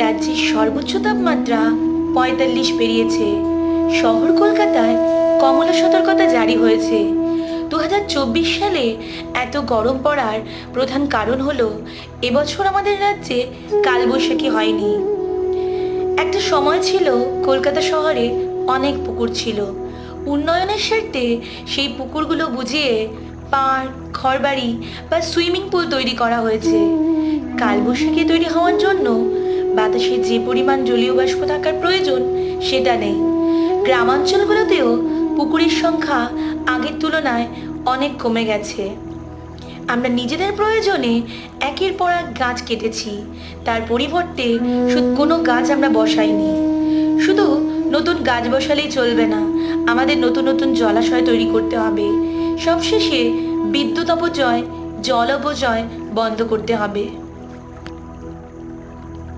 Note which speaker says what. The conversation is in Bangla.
Speaker 1: রাজ্যের সর্বোচ্চ তাপমাত্রা ৪৫ পেরিয়েছে। শহর কলকাতায় কমলা সতর্কতা জারি হয়েছে। 2024 সালে এত গরম পড়ার প্রধান কারণ হলো এবছর আমাদের রাজ্যে কালবৈশাখী হয়নি। একটা সময় ছিল কলকাতা শহরে অনেক পুকুর ছিল। উন্নয়নের স্বার্থে সেই পুকুরগুলো বুঝিয়ে পার্ক, ঘরবাড়ি বা সুইমিং পুল তৈরি করা হয়েছে। কালবৈশাখী তৈরি হওয়ার জন্য বাতাসে যে পরিমাণ জলীয় বাষ্প থাকার প্রয়োজন সেটা নেই। গ্রামাঞ্চলগুলোতেও পুকুরের সংখ্যা আগের তুলনায় অনেক কমে গেছে। আমরা নিজেদের প্রয়োজনে একের পর এক গাছ কেটেছি, তার পরিবর্তে কোনো গাছ আমরা বসাইনি। শুধু নতুন গাছ বসালেই চলবে না, আমাদের নতুন নতুন জলাশয় তৈরি করতে হবে। সবশেষে বিদ্যুৎ অপচয়, জল অপচয় বন্ধ করতে হবে।